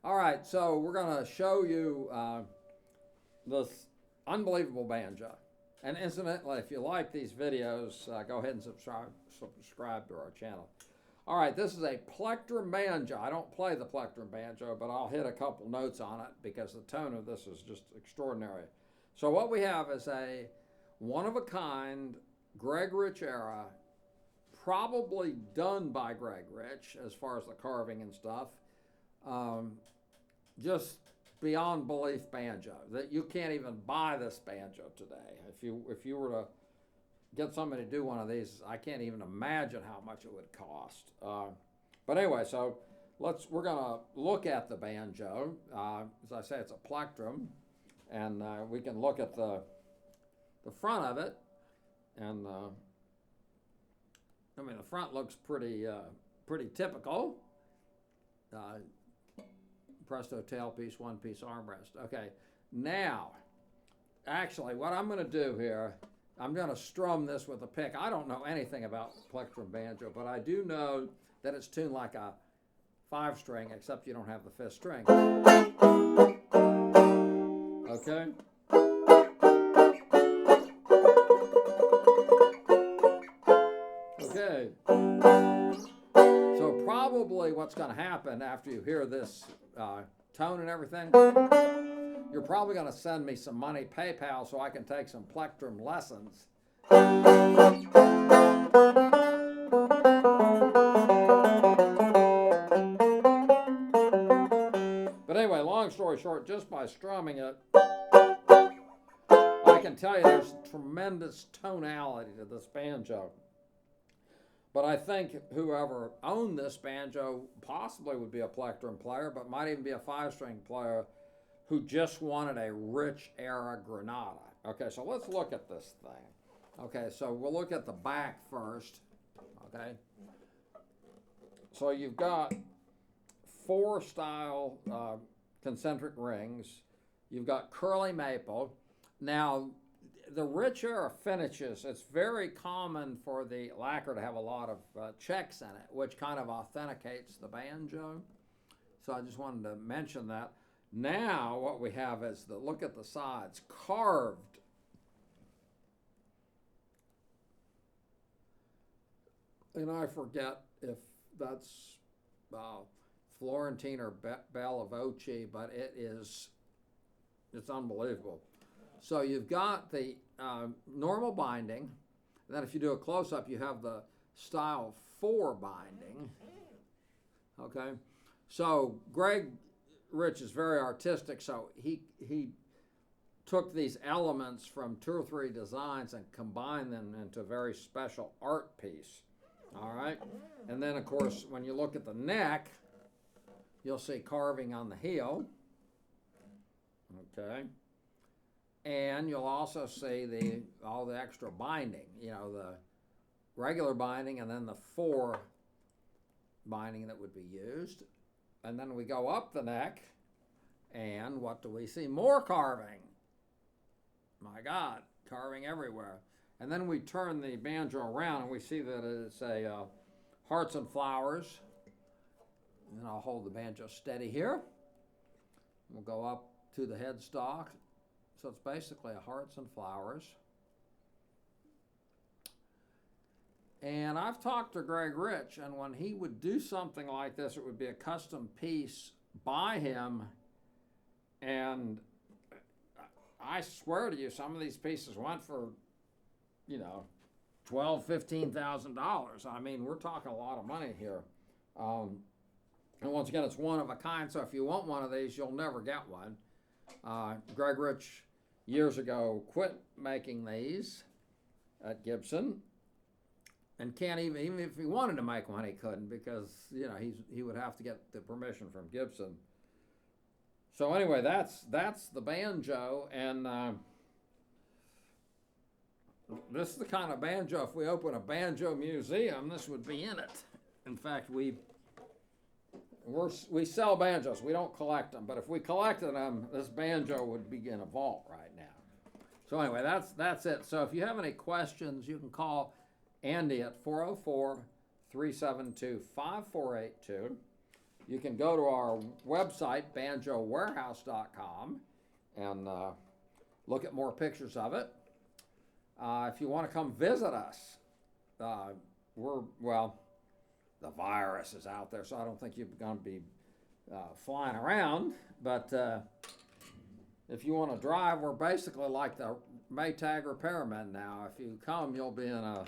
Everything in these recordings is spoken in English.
All right, so we're going to show you this unbelievable banjo. And incidentally, if you like these videos, go ahead and subscribe to our channel. All right, this is a Plectrum Banjo. I don't play the Plectrum Banjo, but I'll hit a couple notes on it because the tone of this is just extraordinary. So what we have is a one-of-a-kind Greg Rich era, probably done by Greg Rich as far as the carving and stuff. Just beyond belief banjo that you can't even buy this banjo today. If you were to get somebody to do one of these, I can't even imagine how much it would cost. But anyway, so we're gonna look at the banjo. As I say, it's a plectrum, and we can look at the front of it, and I mean the front looks pretty typical. Presto tailpiece, one-piece armrest. Okay, now, actually, what I'm going to do here, I'm going to strum this with a pick. I don't know anything about plectrum banjo, but I do know that it's tuned like a 5-string, except you don't have the 5th string. Okay? Okay. So probably what's going to happen after you hear this tone and everything, you're probably going to send me some money PayPal so I can take some plectrum lessons. But anyway, long story short, just by strumming it, I can tell you there's tremendous tonality to this banjo. But I think whoever owned this banjo possibly would be a plectrum player, but might even be a 5-string player who just wanted a rich era Granada. Okay, so let's look at this thing. Okay, so we'll look at the back first. Okay, so you've got 4 style concentric rings. You've got curly maple. Now, the rich era finishes, it's very common for the lacquer to have a lot of checks in it, which kind of authenticates the banjo. So I just wanted to mention that. Now what we have is look at the sides, carved. And I forget if that's Florentine or Bella Voce, but it's unbelievable. So you've got the normal binding. And then if you do a close-up, you have the style 4 binding. Okay? So Greg Rich is very artistic, so he took these elements from 2 or 3 designs and combined them into a very special art piece. All right? And then, of course, when you look at the neck, you'll see carving on the heel. Okay? And you'll also see all the extra binding, the regular binding and then the 4 binding that would be used. And then we go up the neck, and what do we see? More carving. My God, carving everywhere. And then we turn the banjo around, and we see that it's a hearts and flowers. And I'll hold the banjo steady here. We'll go up to the headstock. So it's basically a hearts and flowers. And I've talked to Greg Rich, and when he would do something like this, it would be a custom piece by him. And I swear to you, some of these pieces went for, $12,000, $15,000. I mean, we're talking a lot of money here. And once again, it's one of a kind, so if you want one of these, you'll never get one. Greg Rich years ago quit making these at Gibson, and can't even if he wanted to make one, he couldn't, because he would have to get the permission from Gibson. So anyway, that's the banjo, and this is the kind of banjo, if we open a banjo museum, this would be in it. In fact, we sell banjos. We don't collect them, but if we collected them, this banjo would be in a vault right now. So anyway, that's it. So if you have any questions, you can call Andy at 404-372-5482. you can go to our website, banjowarehouse.com, and look at more pictures of it. If you want to come visit us, the virus is out there, so I don't think you're going to be flying around. But if you want to drive, we're basically like the Maytag repairmen now. If you come, you'll be in about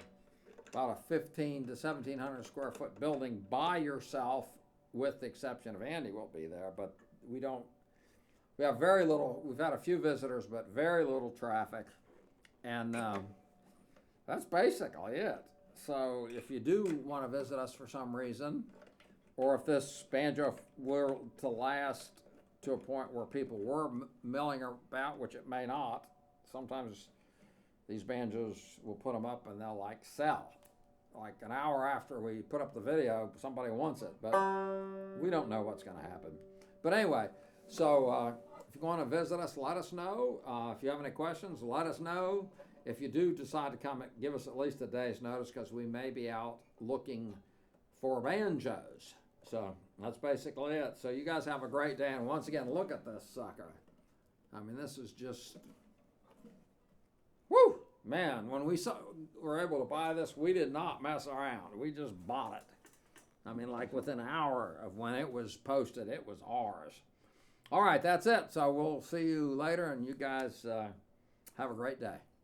a 15 to 1,700 square foot building by yourself, with the exception of Andy will be there. But we have very little, we've had a few visitors, but very little traffic. And that's basically it. So if you do want to visit us for some reason, or if this banjo were to last to a point where people were milling about, which it may not, sometimes these banjos, we'll put them up and they'll like sell. Like an hour after we put up the video, somebody wants it, but we don't know what's going to happen. But anyway, so if you want to visit us, let us know. If you have any questions, let us know. If you do decide to come, give us at least a day's notice, because we may be out looking for banjos. So that's basically it. So you guys have a great day. And once again, look at this sucker. I mean, this is just, woo! Man, when we were able to buy this, we did not mess around. We just bought it. I mean, like within an hour of when it was posted, it was ours. All right, that's it. So we'll see you later, and you guys have a great day.